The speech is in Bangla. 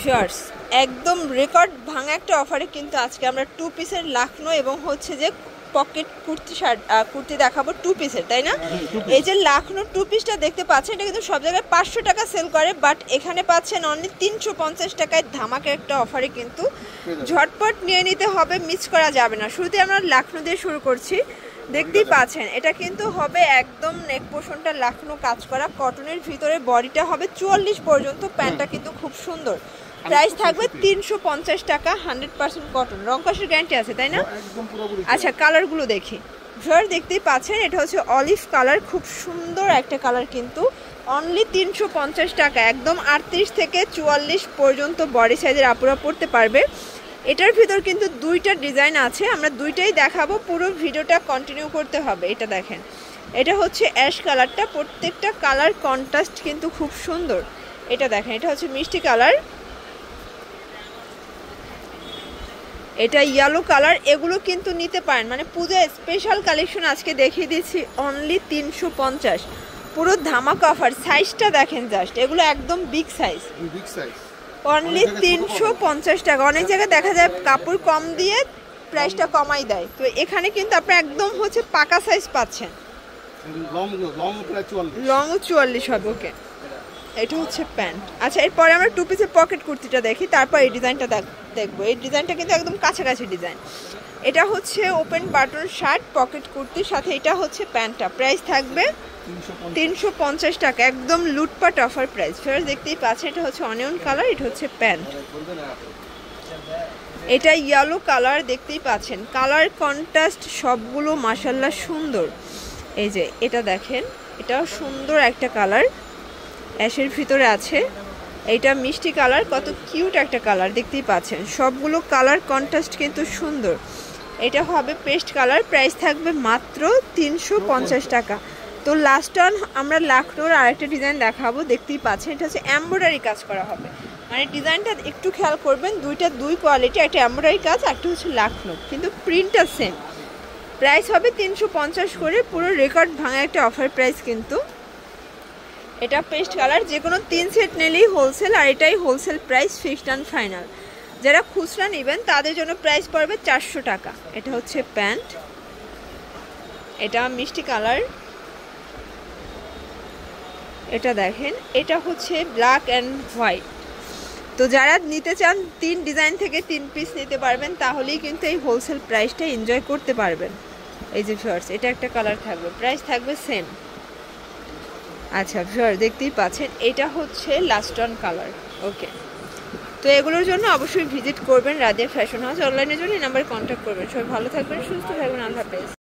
ভিউয়ার্স একদম রেকর্ড ভাঙা একটা অফারে কিন্তু আজকে আমরা 2 পিসের লাখনো এবং হচ্ছে যে পকেট কুর্তি দেখাবো 2 পিসের, তাই না? এই যে লাখনো 2 পিসটা দেখতে পাচ্ছেন, এটা কিন্তু সব জায়গায় 500 টাকা সেল করে, বাট এখানে পাচ্ছেন অনলি 350 টাকায় ধামাকা একটা অফারে। কিন্তু ঝটপট নিয়ে নিতে হবে, মিস করা যাবে না। শুরুতে আমরা লাখনো দিয়ে শুরু করছি। দেখতেই পাচ্ছেন এটা কিন্তু হবে একদম নেক পোর্শনটা লাখনো কাজ করা, কটনের ভিতরে বডিটা হবে 44 পর্যন্ত। প্যান্টটা কিন্তু খুব সুন্দর। প্রাইস থাকবে 350 টাকা, 100% কটন, রংকশের গ্যারান্টি আছে, তাই না? আচ্ছা, কালারগুলো দেখি। ভিউয়ার দেখতেই পাচ্ছেন এটা হচ্ছে অলিভ কালার, খুব সুন্দর একটা কালার। কিন্তু অনলি 350 টাকা, একদম 38 থেকে 44 পর্যন্ত বডি সাইজের আপুরা পরতে পারবে। এটার ভিতর কিন্তু দুইটা ডিজাইন আছে, আমরা দুইটাই দেখাবো, পুরো ভিডিওটা কন্টিনিউ করতে হবে। এটা দেখেন, এটা হচ্ছে অ্যাশ কালারটা, প্রত্যেকটা কালার কন্ট্রাস্ট কিন্তু খুব সুন্দর। এটা দেখেন, এটা হচ্ছে মিষ্টি কালার, এটা ইয়েলো কালার। এগুলো কিন্তু নিতে পারেন, মানে পূজা স্পেশাল কালেকশন আজকে দেখিয়ে দিচ্ছি অনলি 350, পুরো ধামাকা অফার। সাইজটা দেখেন জাস্ট, এগুলো একদম বিগ সাইজ, অনলি 350 টাকা। অনেক জায়গায় দেখা যায় কাপড় কম দিয়ে প্রাইসটা কমাই দেয়, তো এখানে কিন্তু আপনি একদম হচ্ছে পাকা সাইজ পাচ্ছেন। লং 44 হবে। ওকে, এটা হচ্ছে প্যান্ট। আচ্ছা, এরপরে আমরা 2 পিসের পকেট কুর্তিটা দেখি, তারপর এই ডিজাইনটা দেখবো। এই ডিজাইনটা কিন্তু একদম কাছাকাছি ডিজাইন। এটা হচ্ছে ওপেন বাটন শার্ট পকেট কুর্তির সাথে, এটা হচ্ছে প্যান্টটা। প্রাইস থাকবে 350 টাকা, একদম লুটপাট অফার প্রাইস। ফেরত দেখতেই পাচ্ছেন, এটা হচ্ছে অনিয়ন কালার, এটা হচ্ছে প্যান্ট। এটা ইয়েলো কালার, দেখতেই পাচ্ছেন কালার কন্ট্রাস্ট সবগুলো মাশাআল্লাহ সুন্দর। এই যে এটা দেখেন, এটাও সুন্দর একটা কালার, অ্যাশের ভিতরে আছে। এইটা মিষ্টি কালার, কত কিউট একটা কালার, দেখতেই পাচ্ছেন সবগুলো কালার কন্ট্রাস্ট কিন্তু সুন্দর। এটা হবে পেস্ট কালার, প্রাইস থাকবে মাত্র 350 টাকা। তো লাস্ট অন আমরা লাখনোর আরেকটা ডিজাইন দেখাবো, দেখতেই পাচ্ছেন এটা হচ্ছে এমব্রয়ডারি কাজ করা হবে। মানে ডিজাইনটা একটু খেয়াল করবেন, দুই কোয়ালিটি, একটা এমব্রয়ডারি কাজ, একটা হচ্ছে লাখনো, কিন্তু প্রিন্টটা সেম। প্রাইস হবে 350 করে, পুরো রেকর্ড ভাঙা একটা অফার প্রাইস কিন্তু। এটা পেস্ট কালার, যে কোনো 3 সেট নিলেই হোলসেল, আর এটাই wholesale price, fixed and final. যারা খুচরা নেবেন তাদের জন্য প্রাইস পড়বে 400 টাকা। এটা হচ্ছে প্যান্ট, এটা মিষ্টি কালার, এটা দেখেন, এটা হচ্ছে ব্ল্যাক অ্যান্ড হোয়াইট। তো যারা নিতে চান 3 ডিজাইন থেকে 3 পিস নিতে পারবেন, তাহলেই কিন্তু এই হোলসেল প্রাইসটা এনজয় করতে পারবেন। এই যে ভিউয়ার্স, এটা একটা কালার থাকবে, প্রাইস থাকবে সেম। আচ্ছা ভিউয়ার দেখতেই পাচ্ছেন, এটা হচ্ছে লাস্ট অন কালার। ওকে, তো এগুলোর জন্য অবশ্যই ভিজিট করবেন রাদিয়া ফ্যাশন হাউস। অনলাইনের জন্য এই নাম্বারে কন্ট্যাক্ট করবেন। সবাই ভালো থাকবেন, সুস্থ থাকবেন, আল্লাহ হাফেজ।